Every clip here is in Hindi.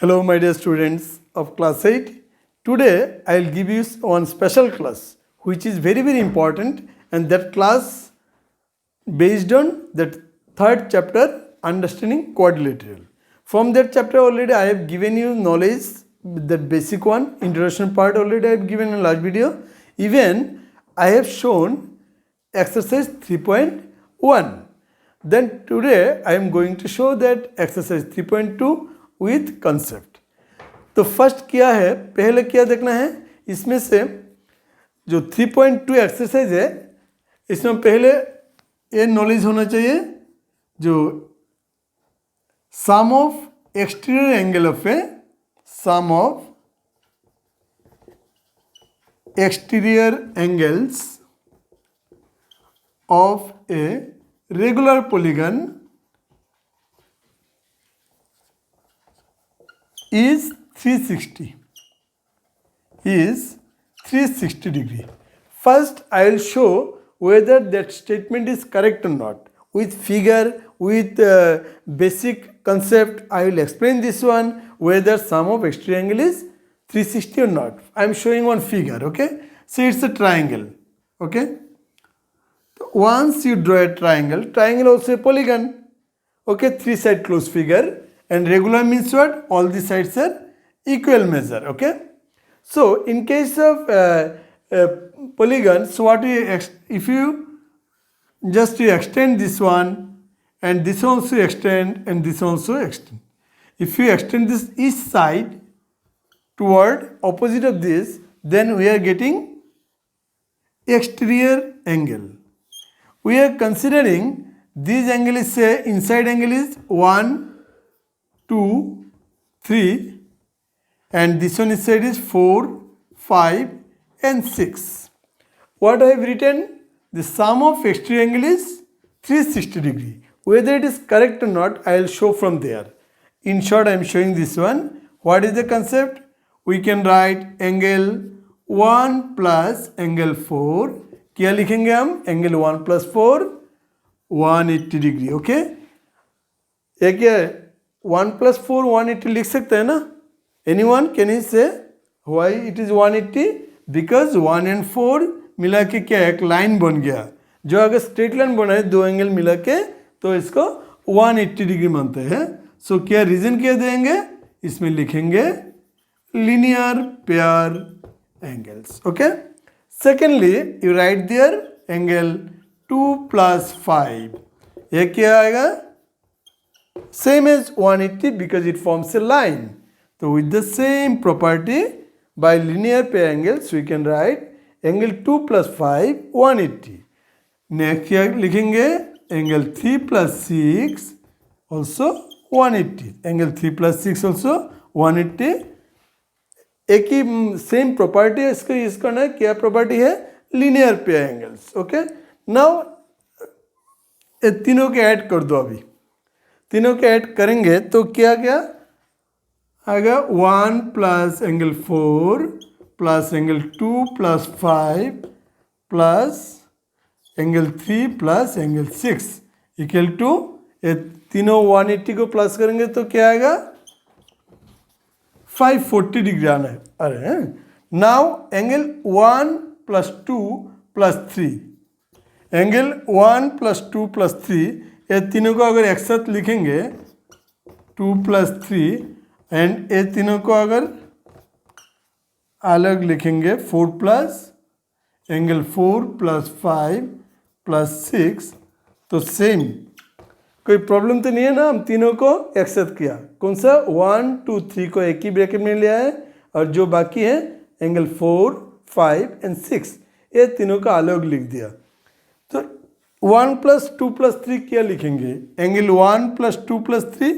Hello my dear students of class 8. Today I will give you one special class which is very important, and that class based on that third chapter, understanding quadrilateral. From that chapter already I have given you knowledge, that basic one, introduction part already I have given in last video. Even I have shown exercise 3.1. Then today I am going to show that exercise 3.2 with concept. तो फर्स्ट क्या है, पहले क्या देखना है, इसमें से जो 3.2 एक्सरसाइज है इसमें पहले ये नॉलेज होना चाहिए, जो sum of exterior angle of a sum of exterior angles of a regular polygon is 360 degree. First I will show whether that statement is correct or not. With figure, with basic concept, I will explain this one, whether sum of exterior angle is 360 or not. I am showing one figure, okay? So it's a triangle, okay? Once you draw a triangle, triangle also a polygon, okay? Three side closed figure. And regular means what? All the sides are equal measure, okay? So in case of polygon, so what if you just extend this one, and this also extend, and this also extend. If you extend this each side toward opposite of this, then we are getting exterior angle. We are considering this angle is, say, inside angle is 1, 2, 3, and this one inside is 4, 5, and 6. What I have written? The sum of exterior angle is 360 degree. Whether it is correct or not, I will show from there. In short, I am showing this one. What is the concept? We can write angle 1 plus angle 4. क्या लिखेंगे हम? Angle 1 plus 4, 180 degree. Okay? ये क्या है? 1 plus 4 180 लिख सकते हैं ना? Anyone can you say why it is 180? Because 1 and 4 मिला के क्या एक लाइन बन गया. जो अगर स्ट्रेट लाइन बनाए दो एंगल मिला के तो इसको 180 डिग्री मानते हैं. सो क्या रीजन क्या देंगे? इसमें लिखेंगे linear pair angles. Okay? Secondly, you write there angle 2 plus 5. ये क्या आएगा? Same as 180 because it forms a line. So with the same property, by linear pair angles we can write angle 2 plus 5 180. Next क्या लिखेंगे? Angle 3 plus 6 also 180. Angle 3 plus 6 also 180. एक ही सेम प्रॉपर्टी है इसका ना, क्या प्रॉपर्टी है? Linear pair angles. Okay, now तीनों के ऐड कर दो. अभी तीनों के ऐड करेंगे तो क्या क्या आएगा? 1 plus angle 4 plus angle 2 plus 5 plus angle 3 plus angle 6 equal to, ये तीनों 180 को प्लस करेंगे तो क्या आएगा? 540 डिग्री आना है. अरे now angle 1 plus 2 plus 3, angle 1 plus 2 plus 3, ये तीनों को अगर एक साथ लिखेंगे 2 प्लस 3, एंड ये तीनों को अगर अलग लिखेंगे 4 प्लस एंगल 4 प्लस 5 प्लस 6, तो सेम. कोई प्रॉब्लम तो नहीं है ना? हम तीनों को एक साथ किया. कौन सा? 1 2 3 को एक ही ब्रैकेट में लिया है, और जो बाकी है एंगल 4 5 एंड 6 ये तीनों का अलग लिख दिया. तो 1 प्लस 2 प्लस 3 क्या लिखेंगे? एंगल 1 प्लस 2 प्लस 3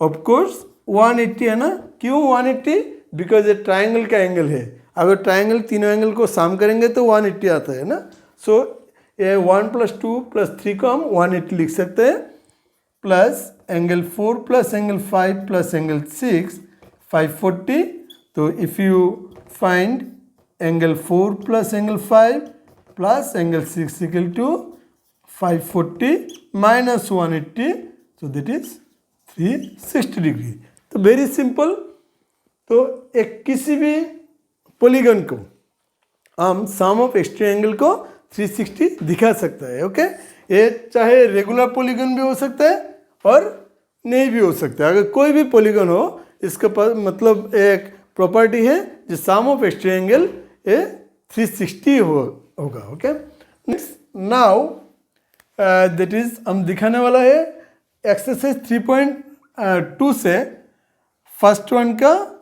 ऑफकोर्स 180 है ना? क्यों 180? बिकॉज ये ट्राइंगल का एंगल है. अगर ट्राइंगल तीनों एंगल को सम करेंगे तो 180 आता है ना. सो ये 1 प्लस 2 प्लस 3 को हम 180 लिख सकते हैं, plus angle 4 plus angle 5 plus angle 6 540. तो if you find angle 4 plus angle 5 plus angle 6 equal to 540 minus 180, so that is 360 degree. तो वेरी सिंपल। तो एक किसी भी पॉलीगन को हम सम ऑफ एक्सट्रीम एंगल को 360 दिखा सकता है। ओके, ये चाहे रेगुलर पॉलीगन भी हो सकता है और नहीं भी हो सकता है। अगर कोई भी पॉलीगन हो, इसका मतलब एक प्रॉपर्टी है जो सम ऑफ एक्सट्रीम एंगल ये 360 होगा। Okay, next now that is हम दिखाने वाला है एक्सरसाइज 3.2 से फर्स्ट वन का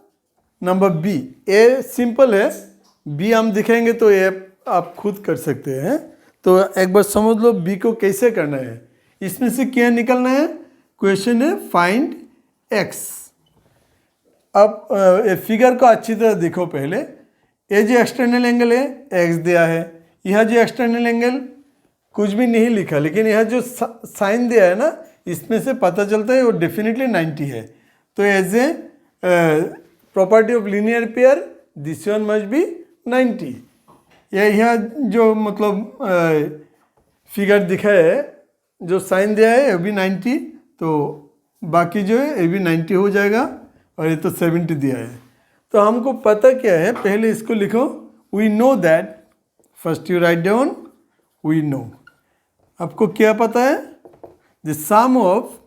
नंबर बी। ए सिंपल है, बी हम दिखाएंगे तो ये आप खुद कर सकते हैं। तो एक बार समझ लो बी को कैसे करना है। इसमें से क्या निकलना है? क्वेश्चन है फाइंड एक्स। अब फिगर को अच्छी तरह देखो पहले। ये जो एक्सटर्नल एंगल है एक्स दिया है, यह जो एक्सटर्नल एंगल कुछ भी नहीं लिखा, लेकिन यह जो साइन दिया है ना, इसमें से पता चलता है वो डेफिनेटली 90 है। तो as a property of linear pair this one must be 90। यह जो मतलब फिगर दिखा है, जो साइन दिया है ये भी 90, तो बाकी जो है ये भी 90 हो जाएगा, और ये तो 70 दिया है। तो हमको पता क्या है, पहले इसको लिखो। We know that, first you write down we know. आपको क्या पता है? The sum of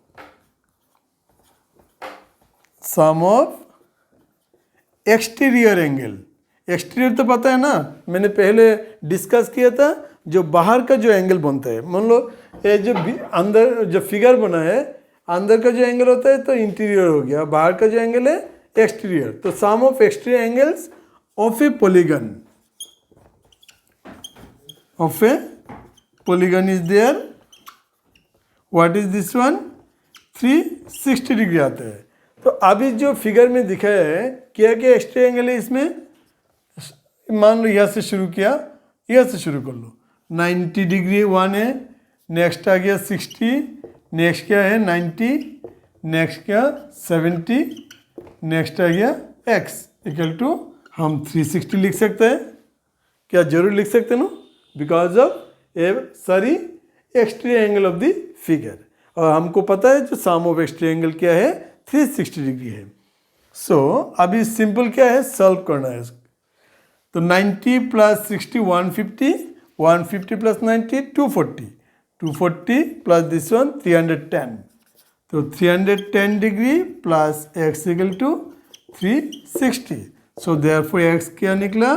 exterior angle. Exterior तो पता है ना, मैंने पहले डिस्कस किया था। जो बाहर का जो एंगल बनता है, मान लो ये जो अंदर जो फिगर बना है, अंदर का जो एंगल होता है तो इंटीरियर हो गया, बाहर का जो एंगल है एक्सटीरियर। तो sum of exterior angles of a polygon is there. What is this one? 360 degree आता है। तो अभी जो फिगर में दिखाया है, क्या क्या एक्सटीरियर एंगल है इसमें? मान लो यहाँ से शुरू किया, यहाँ से शुरू कर लो। 90 डिग्री वन है, नेक्स्ट आ गया 60, नेक्स्ट क्या है 90, नेक्स्ट क्या 70, नेक्स्ट आ गया x इक्वल टू हम 360 लिख सकते हैं। क्या जरूर लिख सकते हैं ना? बिकॉज ऑफ ए सारी exterior angle of the figure, और हमको पता है जो सम ऑफ एक्सटीरियर एंगल क्या है 360 डिग्री है। सो अभी सिंपल क्या है, सॉल्व करना है। तो 90 plus 60 150, 150 plus 90 240, 240 plus this one 310। तो 310 degree plus x equal to 360। So therefore x क्या निकला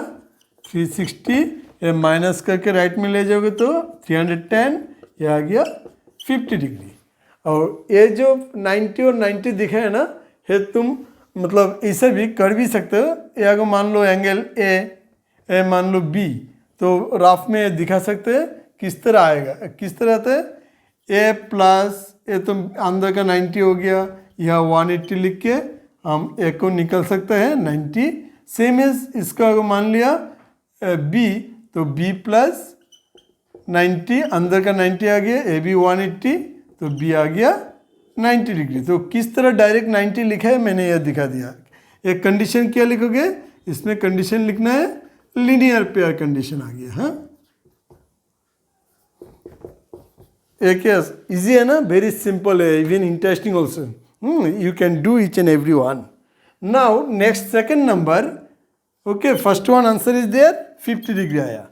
360। ये माइनस करके राइट में ले जाओगे तो 310, ये आ गया 50 डिग्री। और ये जो 90 और 90 दिखा है ना, ये तुम मतलब इसे भी कर भी सकते हो। ये अगर मान लो एंगल ए मान लो बी, तो रफ में दिखा सकते हैं किस तरह आएगा। किस तरह आता है? ए प्लस ये तो अंदर का 90 हो गया, यह 180 लिख के हम ए को निकल सकते हैं 90। सेम एज इसका अगर मान लिया बी, तो बी प्लस 90, अंदर का 90 आ गया, ए भी 180, तो बी आ गया 90 डिग्री। तो किस तरह डायरेक्ट 90 लिखा है मैंने यह दिखा दिया। एक कंडीशन क्या लिखोगे इसमें? कंडीशन लिखना है लीनियर पेयर कंडीशन आ गया। हाँ, एक इजी है ना, वेरी सिंपल है, even interesting also. You can do each and every one. Now next second number. Okay, first one answer is there 50 degree आया।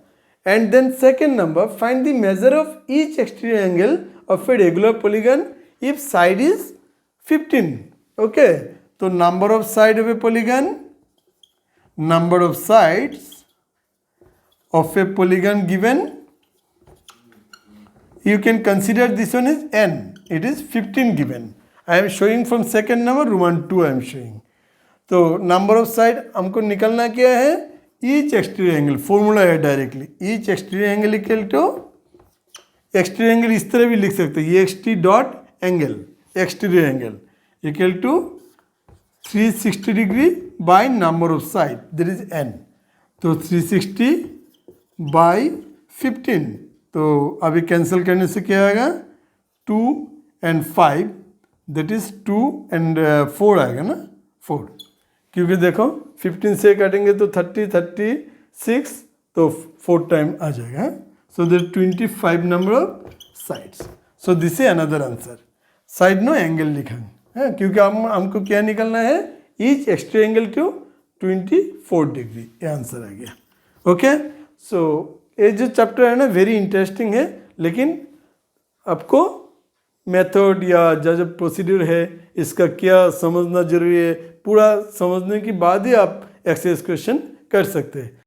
And then second number, find the measure of each exterior angle of a regular polygon if side is 15। Okay, तो number of side of a polygon, number of sides of a polygon given, you can consider this one is n, it is 15 given. I am showing from second number, Roman 2 I am showing. तो number of side हमको निकलना क्या है? each exterior angle, formula है directly, each exterior angle equal to exterior angle इस तरह भी लिख सकते हैं, ext dot angle, exterior angle equal to 360 degree by number of side, there is n। तो 360 बाय 15, तो अभी कैंसिल करने से क्या आएगा 2 and 5, दैट इज 2 and 4 आएगा ना, 4, क्योंकि देखो 15 से काटेंगे तो 30, 36, तो 4 टाइम आ जाएगा। So there 25 number of sides. So this is another answer. Side no angle लिखा है क्योंकि हमको क्या निकलना है, each extra angle to 24 degree. ये आंसर आ गया. ओके. सो ये जो चैप्टर है ना वेरी इंटरेस्टिंग है, लेकिन आपको मेथड या जो प्रोसीड्यूर है इसका क्या समझना जरूरी है, पूरा समझने के बाद ही आप एक्सरसाइज क्वेश्चन कर सकते हैं.